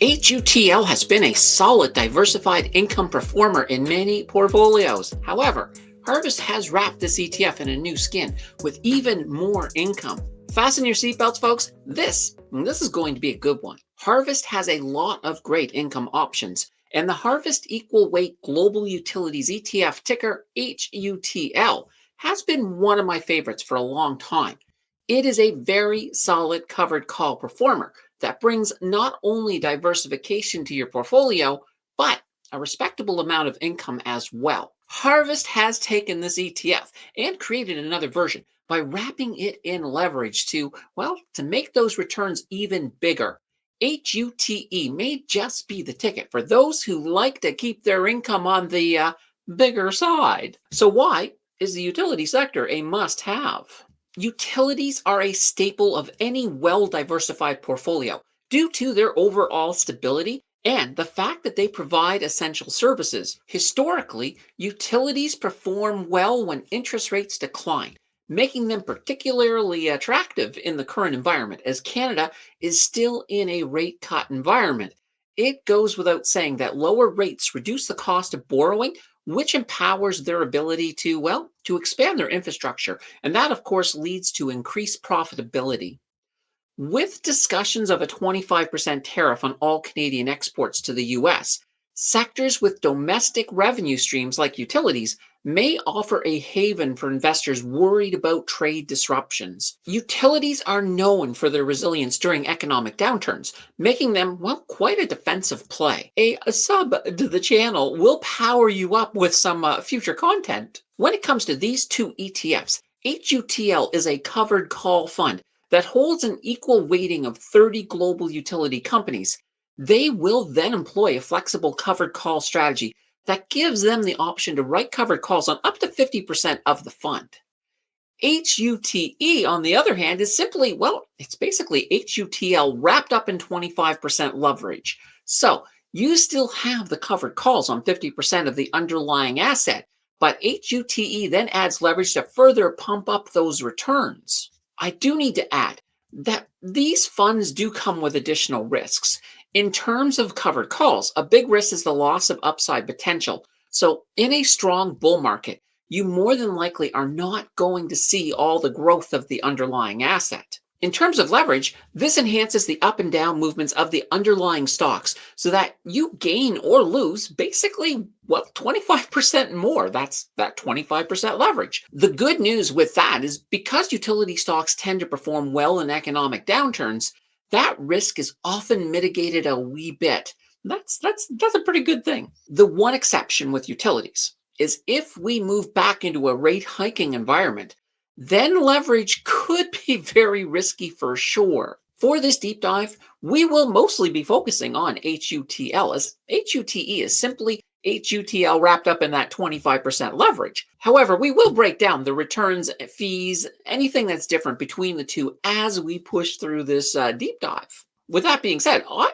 HUTL has been a solid diversified income performer in many portfolios. However, Harvest has wrapped this ETF in a new skin with even more income. Fasten your seatbelts, folks. This is going to be a good one. Harvest has a lot of great income options, and the Harvest Equal Weight Global Utilities ETF, ticker HUTL, has been one of my favorites for a long time. It is a very solid covered call performer that brings not only diversification to your portfolio, but a respectable amount of income as well. Harvest has taken this ETF and created another version by wrapping it in leverage to make those returns even bigger. HUTE may just be the ticket for those who like to keep their income on the bigger side. So, why is the utility sector a must have? Utilities are a staple of any well-diversified portfolio due to their overall stability and the fact that they provide essential services. Historically, utilities perform well when interest rates decline, making them particularly attractive in the current environment, as Canada is still in a rate cut environment. It goes without saying that lower rates reduce the cost of borrowing, which empowers their ability to expand their infrastructure. And that, of course, leads to increased profitability. With discussions of a 25% tariff on all Canadian exports to the US, sectors with domestic revenue streams like utilities may offer a haven for investors worried about trade disruptions. Utilities are known for their resilience during economic downturns, making them, quite a defensive play. A sub to the channel will power you up with some future content. When it comes to these two ETFs, HUTL is a covered call fund that holds an equal weighting of 30 global utility companies. They will then employ a flexible covered call strategy that gives them the option to write covered calls on up to 50% of the fund. HUTE, on the other hand, is it's basically HUTL wrapped up in 25% leverage. So you still have the covered calls on 50% of the underlying asset, but HUTE then adds leverage to further pump up those returns. I do need to add that these funds do come with additional risks. In terms of covered calls, a big risk is the loss of upside potential. So, in a strong bull market, you more than likely are not going to see all the growth of the underlying asset. In terms of leverage, this enhances the up and down movements of the underlying stocks so that you gain or lose basically, 25% more. That's that 25% leverage. The good news with that is because utility stocks tend to perform well in economic downturns, that risk is often mitigated a wee bit. That's a pretty good thing. The one exception with utilities is if we move back into a rate hiking environment, then leverage could be very risky for sure. For this deep dive, we will mostly be focusing on HUTL, as HUTE is simply HUTL wrapped up in that 25% leverage. However, we will break down the returns, fees, anything that's different between the two as we push through this deep dive. With that being said, I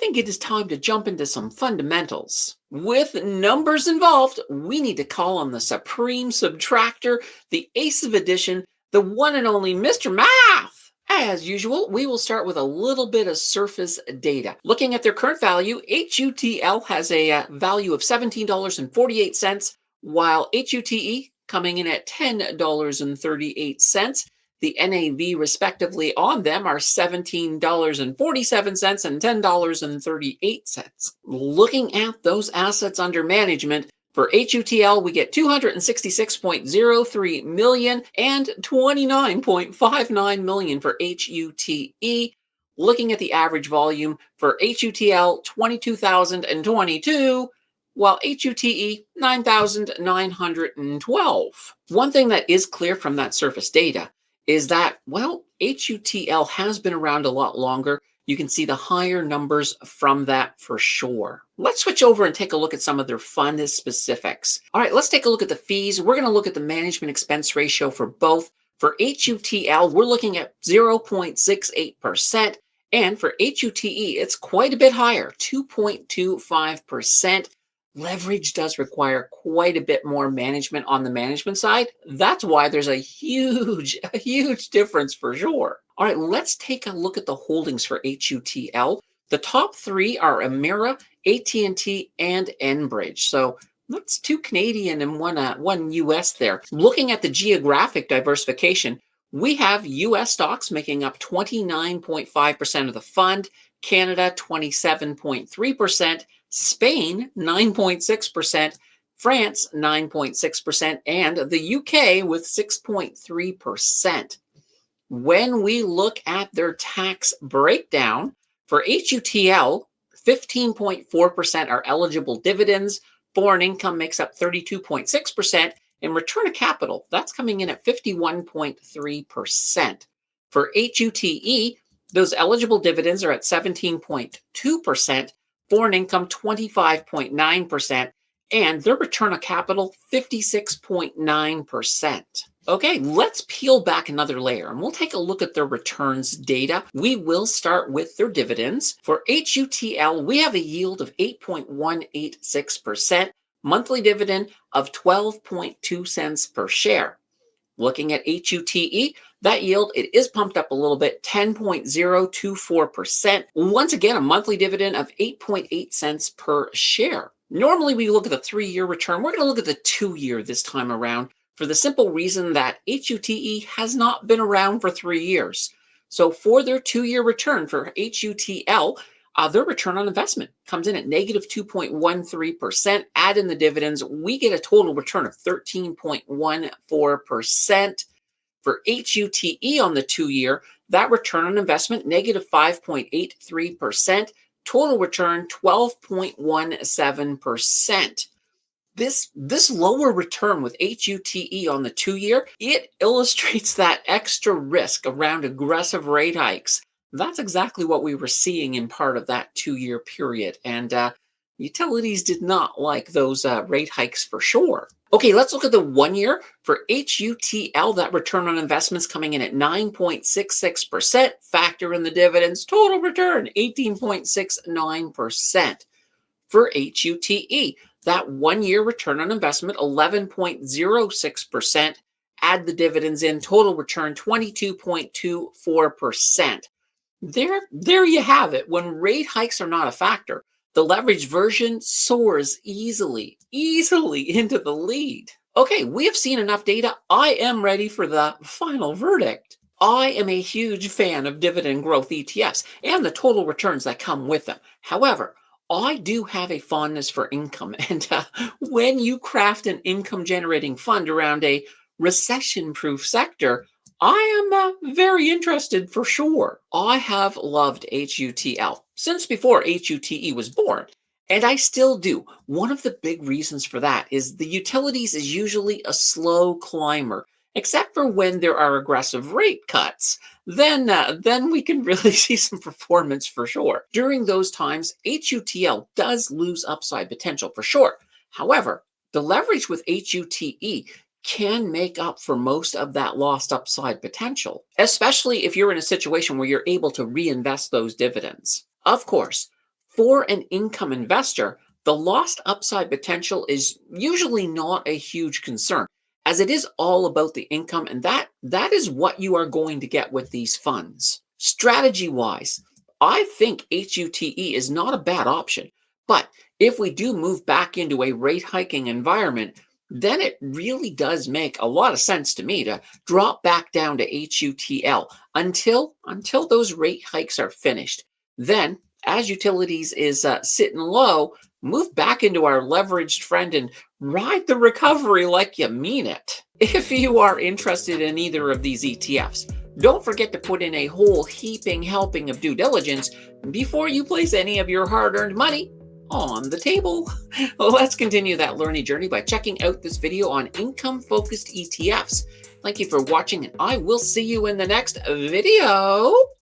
think it is time to jump into some fundamentals. With numbers involved, we need to call on the supreme subtractor, the ace of addition, the one and only Mr. Math. As usual, we will start with a little bit of surface data. Looking at their current value, HUTL has a value of $17.48, while HUTE coming in at $10.38. The NAV respectively on them are $17.47 and $10.38. Looking at those assets under management, for HUTL, we get 266.03 million and 29.59 million for HUTE. Looking at the average volume for HUTL, 22,022, while HUTE, 9,912. One thing that is clear from that surface data is that, HUTL has been around a lot longer. You can see the higher numbers from that for sure. Let's switch over and take a look at some of their fund specifics. All right, let's take a look at the fees. We're going to look at the management expense ratio for both. For HUTL, we're looking at 0.68%. And for HUTE, it's quite a bit higher, 2.25%. Leverage does require quite a bit more management on the management side. That's why there's a huge difference for sure. All right, let's take a look at the holdings for HUTL. The top three are Emera, AT&T, and Enbridge. So that's two Canadian and one US there. Looking at the geographic diversification, we have US stocks making up 29.5% of the fund, Canada 27.3%, Spain 9.6%, France 9.6%, and the UK with 6.3%. When we look at their tax breakdown, for HUTL, 15.4% are eligible dividends, foreign income makes up 32.6%, and return of capital, that's coming in at 51.3%. For HUTE, those eligible dividends are at 17.2%, foreign income 25.9%, and their return of capital 56.9%. Okay, let's peel back another layer and we'll take a look at their returns data. We will start with their dividends. For HUTL, we have a yield of 8.186%, monthly dividend of 12.2 cents per share. Looking at HUTE, that yield, it is pumped up a little bit, 10.024%. Once again, a monthly dividend of 8.8 cents per share. Normally, we look at the 3-year return. We're going to look at the 2-year this time around, for the simple reason that HUTE has not been around for 3 years. So for their 2-year return for HUTL, their return on investment comes in at negative 2.13%. Add in the dividends, we get a total return of 13.14%. For HUTE on the 2-year, that return on investment, negative 5.83%. Total return, 12.17%. This lower return with HUTE on the 2-year, it illustrates that extra risk around aggressive rate hikes. That's exactly what we were seeing in part of that 2-year period. And utilities did not like those rate hikes for sure. Okay, let's look at the 1-year. For HUTL, that return on investments coming in at 9.66%. Factor in the dividends, total return 18.69%. For HUTE, that 1-year return on investment, 11.06%. Add the dividends in, total return 22.24%. There you have it. When rate hikes are not a factor, the leveraged version soars easily into the lead. Okay, we have seen enough data. I am ready for the final verdict. I am a huge fan of dividend growth ETFs and the total returns that come with them. However, I do have a fondness for income, and when you craft an income-generating fund around a recession-proof sector, I am very interested for sure. I have loved HUTL since before HUTE was born, and I still do. One of the big reasons for that is the utilities is usually a slow climber, except for when there are aggressive rate cuts. Then we can really see some performance for sure. During those times, HUTL does lose upside potential for sure. However, the leverage with HUTE can make up for most of that lost upside potential, especially if you're in a situation where you're able to reinvest those dividends. Of course, for an income investor, the lost upside potential is usually not a huge concern, as it is all about the income, and that is what you are going to get with these funds. Strategy-wise, I think HUTE is not a bad option, but if we do move back into a rate hiking environment, then it really does make a lot of sense to me to drop back down to HUTL until those rate hikes are finished. Then, as utilities is sitting low, move back into our leveraged friend and ride the recovery like you mean it. If you are interested in either of these ETFs, don't forget to put in a whole heaping helping of due diligence before you place any of your hard-earned money on the table. Let's continue that learning journey by checking out this video on income-focused ETFs. Thank you for watching, and I will see you in the next video.